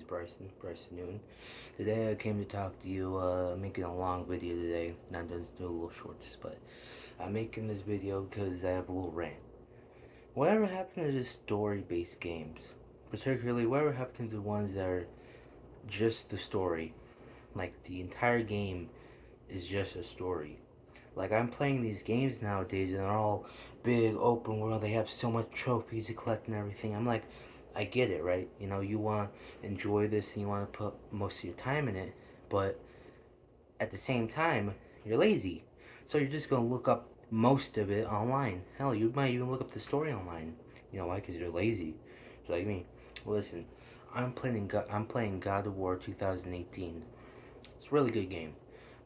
Bryson Newton. Today I came to talk to you, making a long video today, not just do a little shorts, but I'm making this video because I have a little rant. Whatever happened to the story-based games? Particularly, whatever happened to the ones that are just the story? Like, the entire game is just a story. Like, I'm playing these games nowadays and they're all big, open world. They have so much trophies to collect and everything. I'm like, I get it, right? You know, you want to enjoy this and you want to put most of your time in it, but at the same time, you're lazy. So you're just going to look up most of it online. Hell, you might even look up the story online. You know why? Because you're lazy. Just like me. Listen, I'm playing God of War 2018. It's a really good game.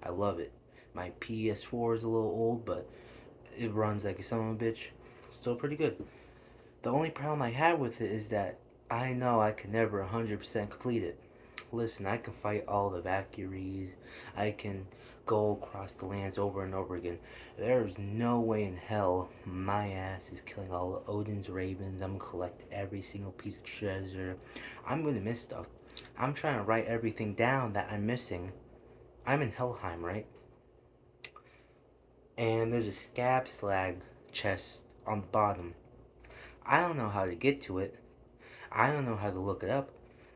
I love it. My PS4 is a little old, but it runs like a son of a bitch. Still pretty good. The only problem I have with it is that I know I can never 100% complete it. Listen, I can fight all the Valkyries. I can go across the lands over and over again. There's no way in hell my ass is killing all of Odin's ravens. I'm gonna collect every single piece of treasure. I'm gonna miss stuff. I'm trying to write everything down that I'm missing. I'm in Helheim, right? And there's a scab slag chest on the bottom. I don't know how to get to it. I don't know how to look it up.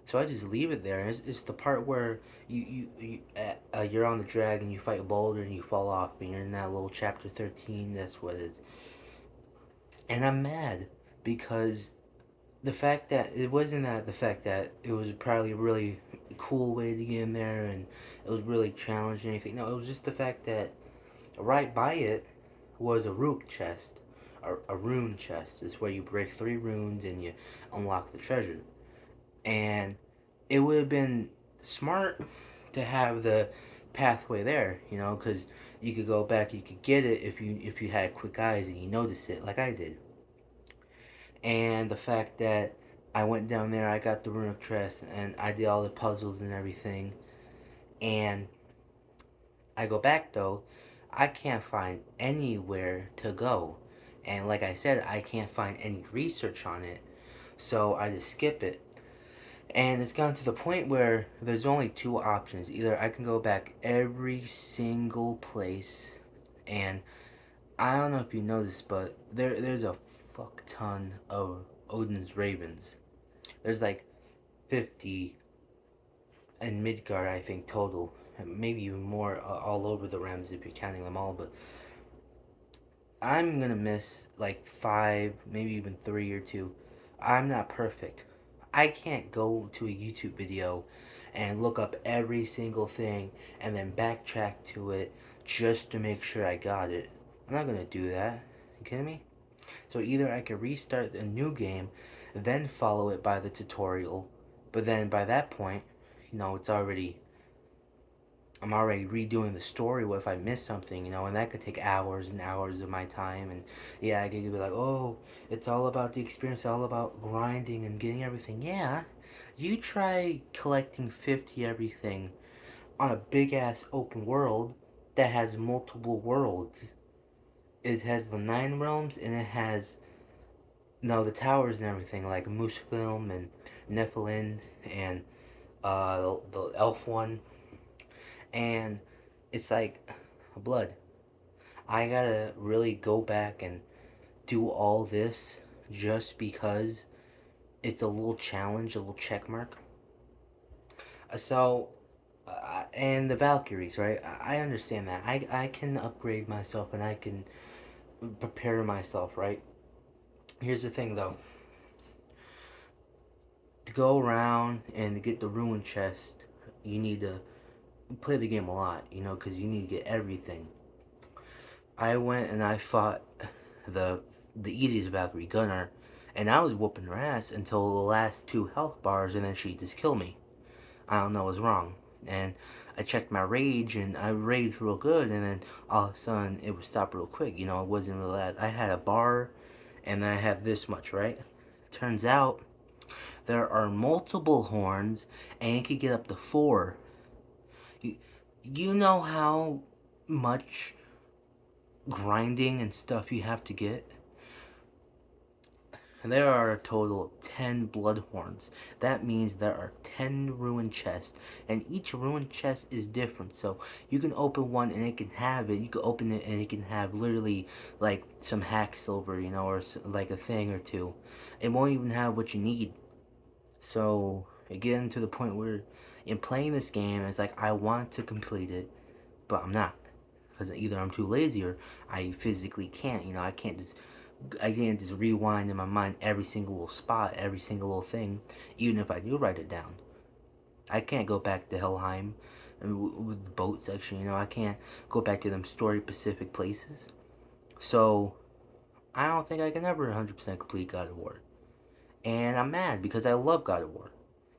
So I just leave it there. And it's the part where you're on the dragon, you fight a boulder, and you fall off, and you're in that little chapter 13. That's what it is. And I'm mad because the fact that it wasn't that the fact that it was probably a really cool way to get in there, and it was really challenging anything. No, it was just the fact that right by it was a rook chest. A rune chest is where you break 3 runes and you unlock the treasure. And it would have been smart to have the pathway there, you know, because you could go back, you could get it if you had quick eyes and you noticed it, like I did. And the fact that I went down there, I got the runic chest, and I did all the puzzles and everything, and I go back though, I can't find anywhere to go. And like I said, I can't find any research on it. So I just skip it. And it's gotten to the point where there's only 2 options. Either I can go back every single place, and I don't know if you noticed, but there's a fuck ton of Odin's ravens. There's like 50 in Midgard, I think, total. Maybe even more all over the realms if you're counting them all, but I'm gonna miss like 5, maybe even 3 or 2. I'm not perfect. I can't go to a YouTube video and look up every single thing and then backtrack to it just to make sure I got it. I'm not gonna do that. You kidding me? So either I can restart a new game, then follow it by the tutorial, but then by that point, you know, I'm already redoing the story. What if I miss something, you know, and that could take hours and hours of my time. And yeah, I could be like, oh, it's all about the experience, all about grinding and getting everything. Yeah, you try collecting 50 everything on a big ass open world that has multiple worlds. It has the 9 realms and it has no the towers and everything like Muspelheim and Nephilim and the elf one, and it's like blood. I gotta really go back and do all this just because it's a little challenge, a little check mark. So, and the Valkyries, right? I understand that. I can upgrade myself and I can prepare myself, right? Here's the thing though, to go around and to get the ruin chest, you need to play the game a lot, you know, because you need to get everything. I went and I fought the the easiest Valkyrie Gunner, and I was whooping her ass until the last 2 health bars, and then she just killed me. I don't know what's wrong. And I checked my rage, and I raged real good, and then all of a sudden it would stop real quick. You know, it wasn't really that. I had a bar, and then I have this much, right? Turns out there are multiple horns, and it could get up to 4. You, you know how much grinding and stuff you have to get? There are a total of 10 blood horns. That means there are 10 ruined chests, and each ruined chest is different. So you can open one and it can have it. You can open it and it can have literally like some hack silver, or like a thing or two. It won't even have what you need. So again, to the point where in playing this game, it's like I want to complete it, but I'm not. Because either I'm too lazy or I physically can't. I can't just rewind in my mind every single little spot, every single little thing, even if I do write it down. I can't go back to Helheim with the boat section. I can't go back to them story specific places. So I don't think I can ever 100% complete God of War. And I'm mad because I love God of War.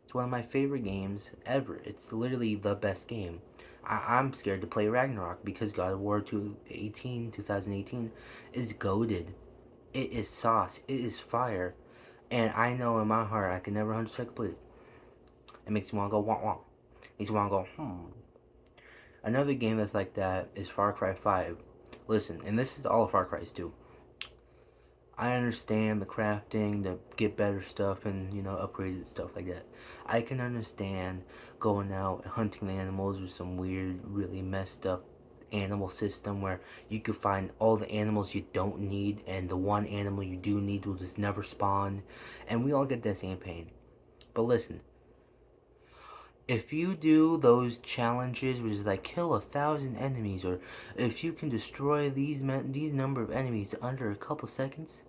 It's one of my favorite games ever. It's literally the best game. I'm scared to play Ragnarok because God of War 2018 is goaded. It is sauce. It is fire. And I know in my heart I can never 100% complete it. It makes me want to go wah wah. It makes me want to go. Another game that's like that is Far Cry 5. Listen, and this is all of Far Cry's too. I understand the crafting, to get better stuff, and upgraded stuff like that. I can understand going out hunting the animals with some weird, really messed up animal system where you can find all the animals you don't need, and the one animal you do need will just never spawn, and we all get that same pain. But listen, if you do those challenges, which is like kill 1,000 enemies, or if you can destroy these number of enemies under a couple seconds,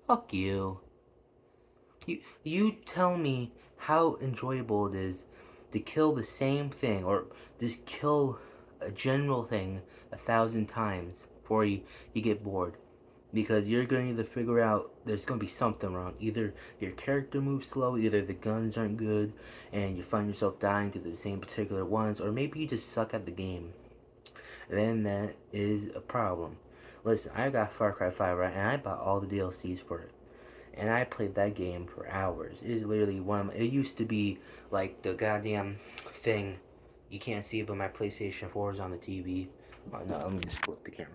fuck you. You tell me how enjoyable it is to kill the same thing or just kill a general thing 1,000 times before you get bored. Because you're going to figure out there's going to be something wrong. Either your character moves slow, either the guns aren't good, and you find yourself dying to the same particular ones, or maybe you just suck at the game. Then that is a problem. Listen, I got Far Cry 5 right, and I bought all the DLCs for it, and I played that game for hours. It is literally it used to be like the goddamn thing. You can't see it, but my PlayStation 4 is on the TV. Oh, no, let me just flip the camera.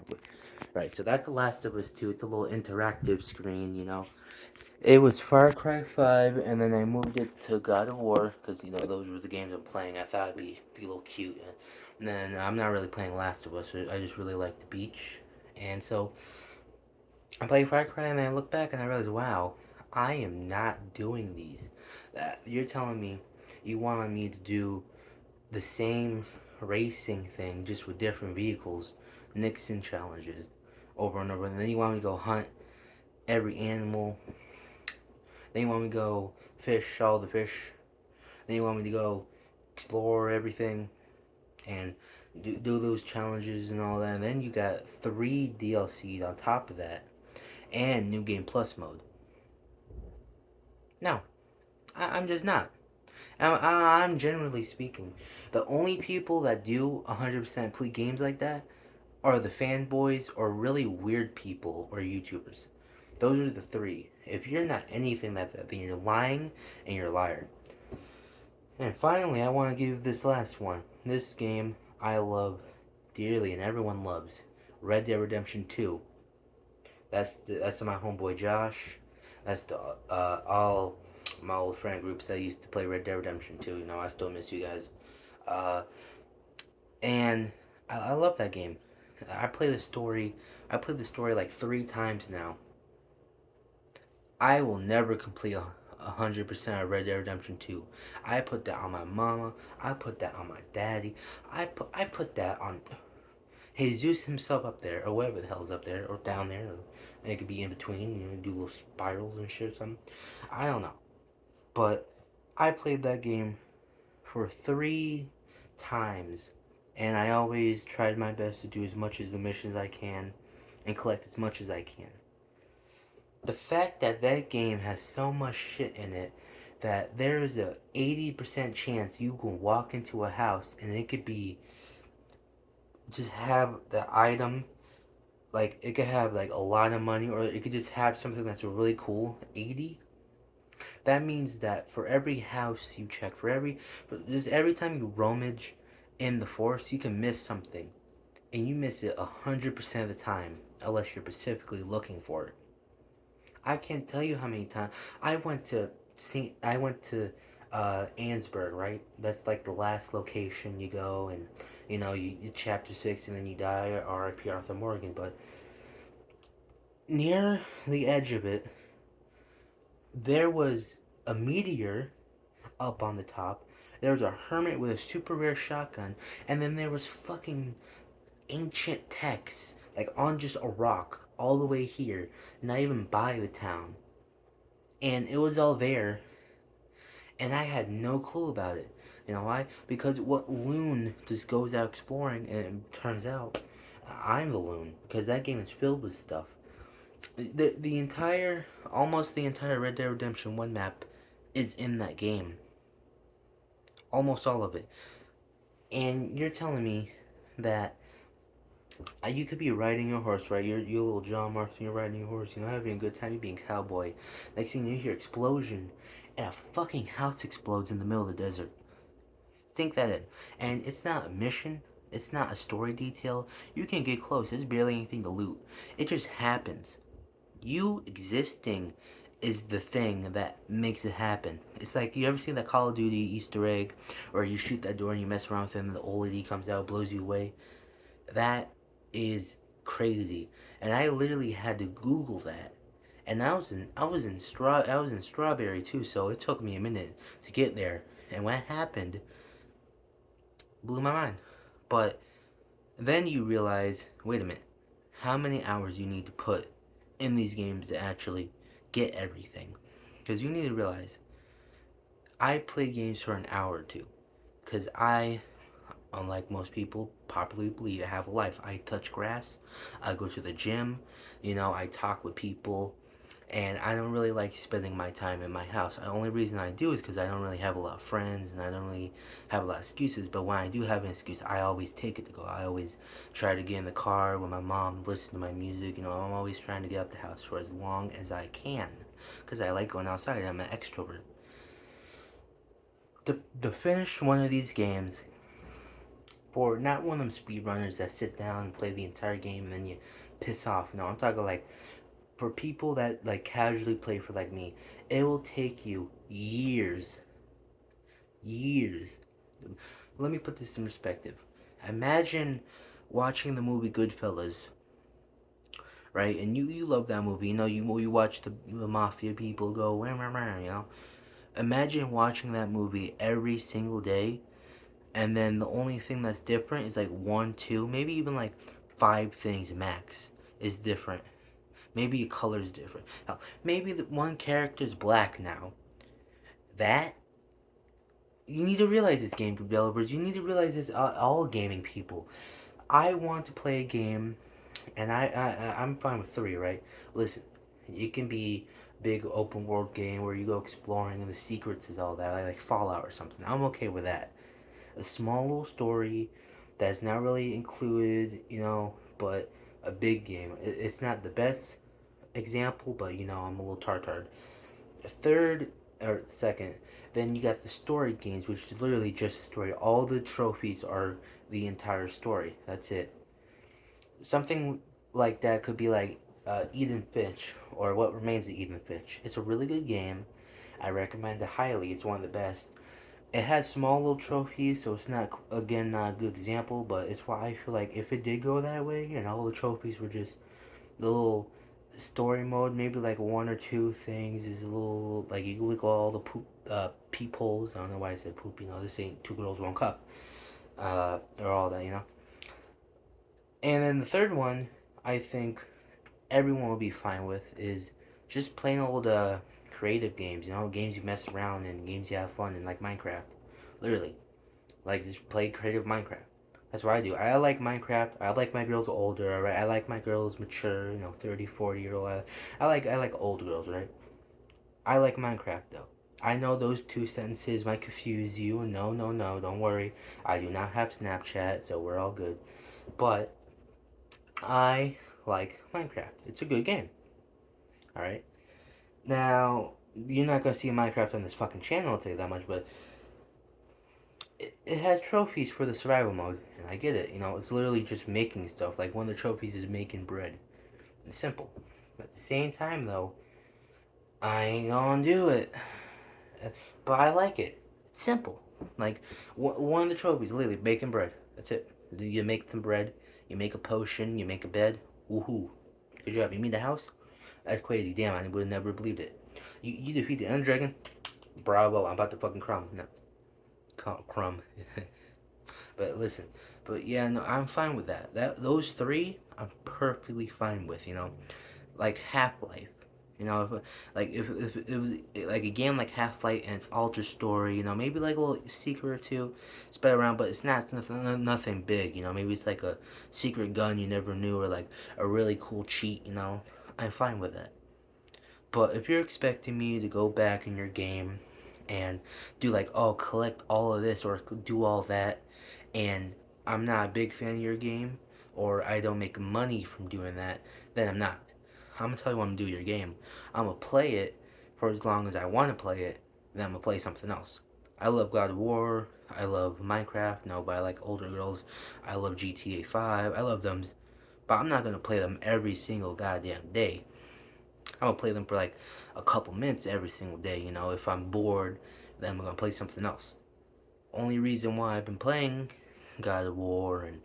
Right, so that's The Last of Us 2. It's a little interactive screen. It was Far Cry 5, and then I moved it to God of War, because, those were the games I'm playing. I thought it'd be a little cute. And then I'm not really playing Last of Us. I just really like the beach. And so I played Far Cry, and then I look back and I realized, wow, I am not doing these. You're telling me you wanted me to do the same racing thing just with different vehicles, Nixon challenges over and over, and then you want me to go hunt every animal, then you want me to go fish all the fish, then you want me to go explore everything and do those challenges and all that, and then you got 3 DLCs on top of that and New Game Plus mode. No, I'm just not. I'm generally speaking, the only people that do 100% complete games like that are the fanboys or really weird people or YouTubers. Those are the three. If you're not anything like that, then you're lying and you're a liar. And finally, I want to give this last one. This game I love dearly and everyone loves. Red Dead Redemption 2. That's my homeboy Josh. That's the all my old friend groups that used to play Red Dead Redemption 2. I still miss you guys. Uh, and I love that game. I play the story. I played the story like 3 times now. I will never complete 100% of Red Dead Redemption 2. I put that on my mama. I put that on my daddy. I put that on Jesus himself up there, or whatever the hell's up there, or down there. And it could be in between. Do little spirals and shit or something. I don't know. But I played that game for 3 times, and I always tried my best to do as much as the missions I can and collect as much as I can. The fact that that game has so much shit in it that there is a 80% chance you can walk into a house and it could be just have the item, like it could have like a lot of money, or it could just have something that's really cool. 80. That means that for every house you check, just every time you rummage in the forest, you can miss something, and you miss it 100% of the time, unless you're specifically looking for it. I can't tell you how many times I went to I went to Ansburg, right? That's like the last location you go, and you chapter 6, and then you die. R.I.P. Arthur Morgan. But near the edge of it, there was a meteor up on the top. There was a hermit with a super rare shotgun, and then there was fucking ancient texts like on just a rock all the way here, not even by the town. And it was all there, and I had no clue about it. You know why? Because what loon just goes out exploring, and it turns out I'm the loon because that game is filled with stuff. The entire, almost the entire Red Dead Redemption 1 map is in that game. Almost all of it. And you're telling me that you could be riding your horse, right? You're little John Marston, you're riding your horse, having a good time, you're being cowboy. Next thing you hear explosion, and a fucking house explodes in the middle of the desert. Think that in. And it's not a mission, it's not a story detail. You can get close, there's barely anything to loot. It just happens. You existing is the thing that makes it happen. It's like, you ever see that Call of Duty Easter egg, or you shoot that door and you mess around with it and the old lady comes out, blows you away? That is crazy. And I literally had to Google that. And I was in Strawberry too, so it took me a minute to get there. And when it happened, blew my mind. But then you realize, wait a minute, how many hours you need to put in these games to actually get everything? Because you need to realize, I play games for an hour or two. Because I, unlike most people popularly believe, I have a life. I touch grass, I go to the gym, I talk with people, and I don't really like spending my time in my house. The only reason I do is because I don't really have a lot of friends, and I don't really have a lot of excuses. But when I do have an excuse, I always take it to go. I always try to get in the car with my mom, listen to my music. I'm always trying to get out the house for as long as I can, because I like going outside. I'm an extrovert. To finish one of these games, for not one of them speedrunners that sit down and play the entire game and then you piss off. No, I'm talking like for people that like casually play for like me. It will take you years, years. Let me put this in perspective. Imagine watching the movie Goodfellas, right? And you love that movie. You watch the mafia people go wah, wah, wah. Imagine watching that movie every single day, and then the only thing that's different is like one, two, maybe even like five things max is different. Maybe a color is different. Now, maybe the one character is black now. That you need to realize this, game developers. You need to realize this, all gaming people. I want to play a game, and I'm fine with three, right? Listen, it can be big open world game where you go exploring and the secrets is all that, like Fallout or something. I'm okay with that. A small little story that's not really included, but a big game. It's not the best example, but I'm a little tartard. Third or second, then you got the story games, which is literally just a story. All the trophies are the entire story. That's it. Something like that could be like Eden Finch, or What Remains of Eden Finch. It's a really good game. I recommend it highly. It's one of the best. It has small little trophies, so it's not, again, not a good example, but it's why I feel like if it did go that way and all the trophies were just the little story mode, maybe like one or two things is a little, like, you look at all the peepholes. I don't know why I said poop. This ain't Two Girls One Cup, or all that. And then the third one, I think everyone will be fine with, is just plain old creative games. Games you mess around and games you have fun in, like Minecraft. Literally, like, just play creative Minecraft. That's what I do. I like Minecraft. I like my girls older, right? I like my girls mature, 30, 40-year-old. I like old girls, right? I like Minecraft though. I know those two sentences might confuse you. No, no, no, don't worry. I do not have Snapchat, so we're all good. But I like Minecraft. It's a good game. Alright? Now, you're not gonna see Minecraft on this fucking channel, I'll tell you that much, but it has trophies for the survival mode, and I get it. It's literally just making stuff. Like, one of the trophies is making bread. It's simple. But at the same time, though, I ain't gonna do it. But I like it. It's simple. Like, one of the trophies, literally, baking bread. That's it. You make some bread, you make a potion, you make a bed. Woohoo. Good job. You made a house? That's crazy. Damn, I would have never believed it. You defeated the End Dragon? Bravo. I'm about to fucking crumb. No, crumb. But listen, but yeah, no, I'm fine with that. Those three, I'm perfectly fine with. Like Half Life. If it was like a game like Half Life and it's Ultra Story, maybe like a little secret or two spread around, but it's not nothing big. Maybe it's like a secret gun you never knew, or like a really cool cheat. I'm fine with that. But if you're expecting me to go back in your game and do like, oh, collect all of this or do all that, and I'm not a big fan of your game, or I don't make money from doing that, then I'm not. I'm gonna tell you what I'm gonna do your game. I'm gonna play it for as long as I want to play it, then I'm gonna play something else. I love God of War. I love Minecraft. No, but I like older girls. I love GTA 5. I love them, but I'm not gonna play them every single goddamn day. I'm gonna play them for like a couple minutes every single day. If I'm bored, then I'm gonna play something else. Only reason why I've been playing God of War and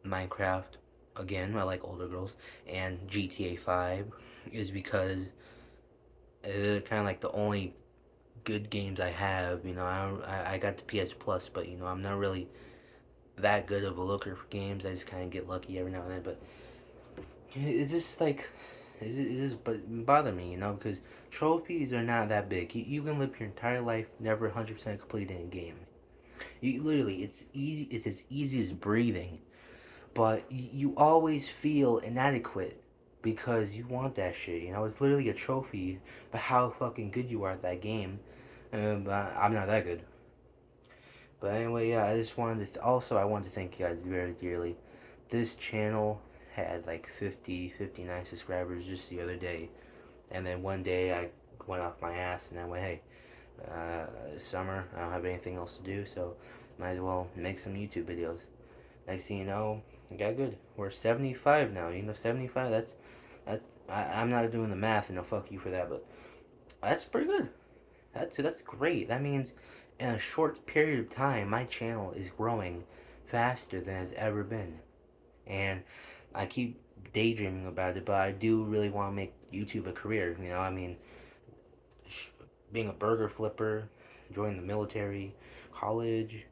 Minecraft, again, I like older girls, and GTA 5 is because they're kind of like the only good games I have. I got the PS Plus, but I'm not really that good of a looker for games. I just kind of get lucky every now and then. But is this like is this but bother me, because trophies are not that big. You can live your entire life never 100% completing a game. You literally, it's easy. It's as easy as breathing, but you always feel inadequate because you want that shit. It's literally a trophy for how fucking good you are at that game. But I'm not that good. But anyway, yeah, I just wanted to. Also, I want to thank you guys very dearly. This channel had like 50, 59 subscribers just the other day, and then one day I went off my ass and I went, hey, summer, I don't have anything else to do, so might as well make some YouTube videos. Next thing you know, it got good. We're 75 now. 75. That's. I'm not doing the math, and fuck you for that, but that's pretty good. That's great. That means in a short period of time, my channel is growing faster than it's ever been, and I keep daydreaming about it, but I do really want to make YouTube a career. I mean, being a burger flipper, joining the military, college,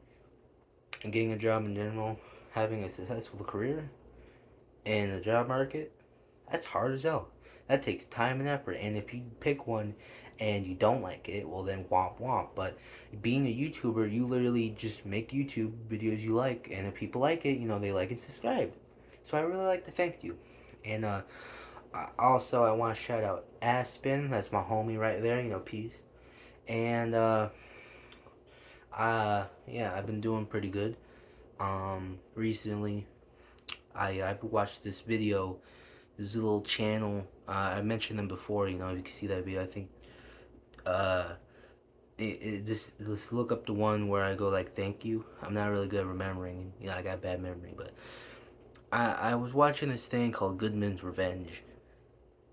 and getting a job in general, having a successful career in the job market, that's hard as hell. That takes time and effort. And if you pick one and you don't like it, well then womp womp. But being a YouTuber, you literally just make YouTube videos you like, and if people like it, they like and subscribe. So I really like to thank you. And also I want to shout out Aspen. That's my homie right there. Peace. And yeah, I've been doing pretty good. Recently, I watched this video. This little channel. I mentioned them before. If you can see that video, I think. Uh, just look up the one where I go like, "Thank you." I'm not really good at remembering. I got bad memory, but I was watching this thing called Goodman's Revenge,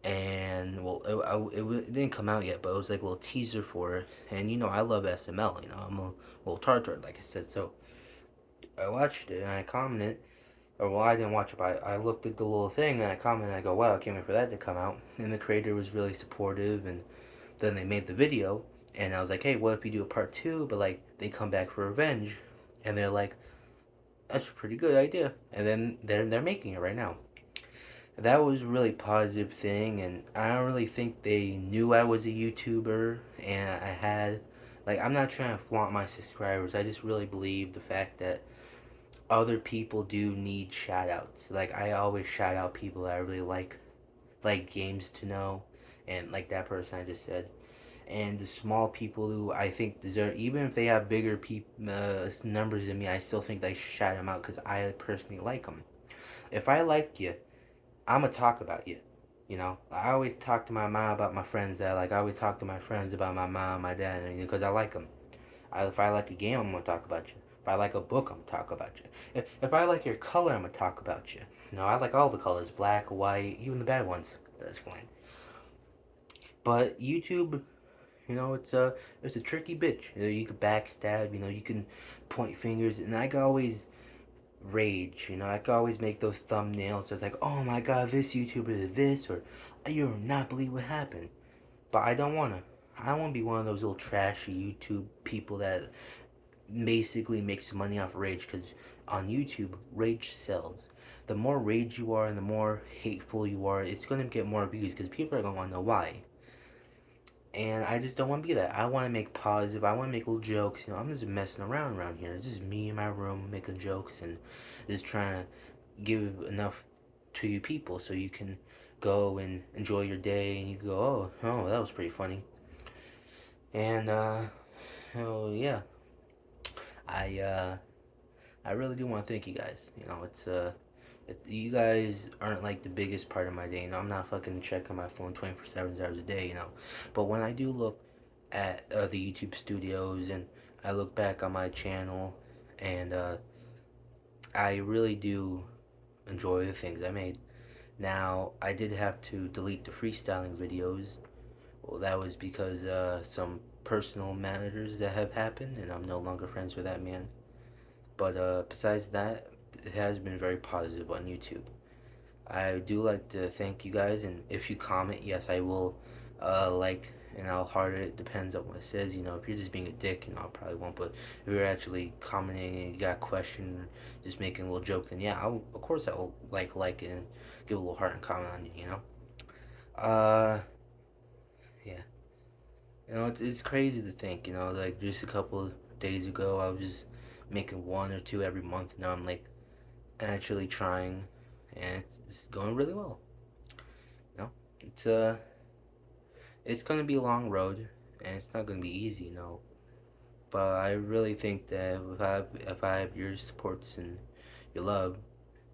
and well, it didn't come out yet, but it was like a little teaser for it. And I love SML. I'm a little tartar, like I said. So I watched it and I commented. Or well, I didn't watch it, but I looked at the little thing and I commented. And I go, "Wow, I can't wait for that to come out." And the creator was really supportive, and then they made the video, and I was like, "Hey, what if we do a part two?" But like they come back for revenge, and they're like, "That's a pretty good idea." And then they're making it right now. That was a really positive thing, and I don't really think they knew I was a YouTuber, and I had like I'm not trying to flaunt my subscribers. I just really believe the fact that other people do need shout outs. Like I always shout out people that I really like games to know, and like that person I just said, and the small people who I think deserve, even if they have bigger numbers than me, I still think they should shout them out because I personally like them. If I like you, I'm gonna talk about you. I always talk to my mom about my friends that I like. I always talk to my friends about my mom, my dad, because I like them. If I like a game, I'm gonna talk about you. If I like a book, I'm gonna talk about you. If I like your color, I'm gonna talk about you. I like all the colors, black, white, even the bad ones. That's fine. But YouTube, it's a tricky bitch. You can backstab. You can point fingers, and I can always rage. I can always make those thumbnails. So it's like, oh my god, this YouTuber did this, or you'll not believe what happened. But I don't wanna. I don't wanna be one of those little trashy YouTube people that basically makes money off rage. Because on YouTube, rage sells. The more rage you are, and the more hateful you are, it's gonna get more views. Because people are gonna wanna know why. And I just don't want to be that. I want to make positive. I want to make little jokes. I'm just messing around here. It's just me in my room making jokes and just trying to give enough to you people so you can go and enjoy your day and you go, oh, that was pretty funny. And oh yeah, I uh, I really do want to thank you guys. You guys aren't like the biggest part of my day. I'm not fucking checking my phone 24/7 hours a day. But when I do look at the YouTube studios and I look back on my channel and I really do enjoy the things I made. Now, I did have to delete the freestyling videos. Well, that was because some personal matters that have happened and I'm no longer friends with that man. But besides that, it has been very positive on YouTube. I do like to thank you guys, and if you comment, yes, I will like, and I'll heart it. It depends on what it says. If you're just being a dick, I probably won't. But if you're actually commenting and you got a question, just making a little joke, then yeah, of course I'll like it and give a little heart and comment on it. Uh, yeah. It's crazy to think. Like just a couple of days ago, I was just making one or two every month. Now I'm like actually trying, and it's going really well. You know, it's it's gonna be a long road, and it's not gonna be easy. But I really think that if I have your supports and your love,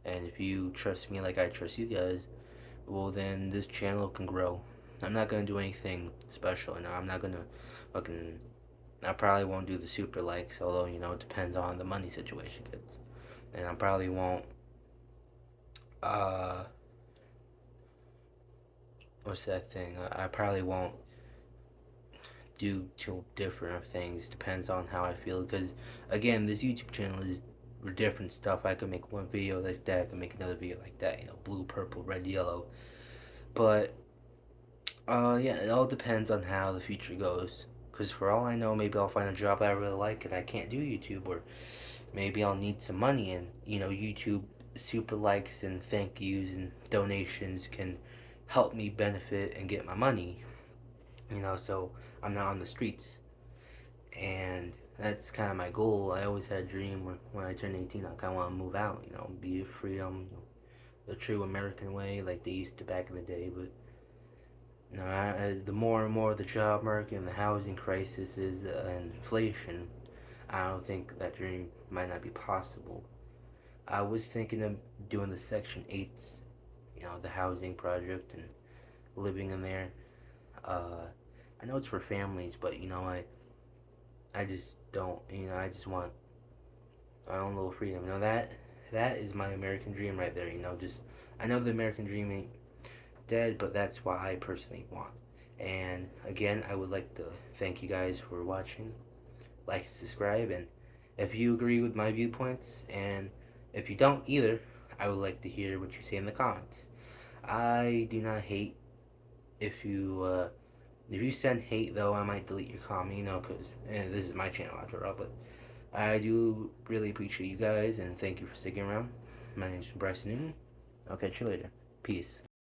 and if you trust me like I trust you guys, well then this channel can grow. I'm not gonna do anything special. I'm not gonna fucking. I probably won't do the super likes, although it depends on the money situation, kids. And I probably won't. Uh, what's that thing? I probably won't do two different things. Depends on how I feel. Because again, this YouTube channel is for different stuff. I could make one video like that. I could make another video like that. Blue, purple, red, yellow. But yeah, it all depends on how the future goes. Because for all I know, maybe I'll find a job I really like and I can't do YouTube, or maybe I'll need some money, and YouTube super likes and thank yous and donations can help me benefit and get my money. So I'm not on the streets, and that's kind of my goal. I always had a dream when I turned 18, I kind of want to move out, be freedom, the true American way, like they used to back in the day. But the more and more the job market and the housing crisis is and inflation, I don't think that dream might not be possible. I was thinking of doing the Section 8s, the housing project and living in there. Uh, I know it's for families, but I just don't. I just want my own little freedom. That is my American dream right there. Just I know the American dream ain't dead, but that's what I personally want. And again, I would like to thank you guys for watching, like, and subscribe, and if you agree with my viewpoints, and if you don't either, I would like to hear what you say in the comments. I do not hate. If you send hate though, I might delete your comment, because this is my channel after all. But I do really appreciate you guys and thank you for sticking around. My name is Bryce Newton. I'll catch you later. Peace.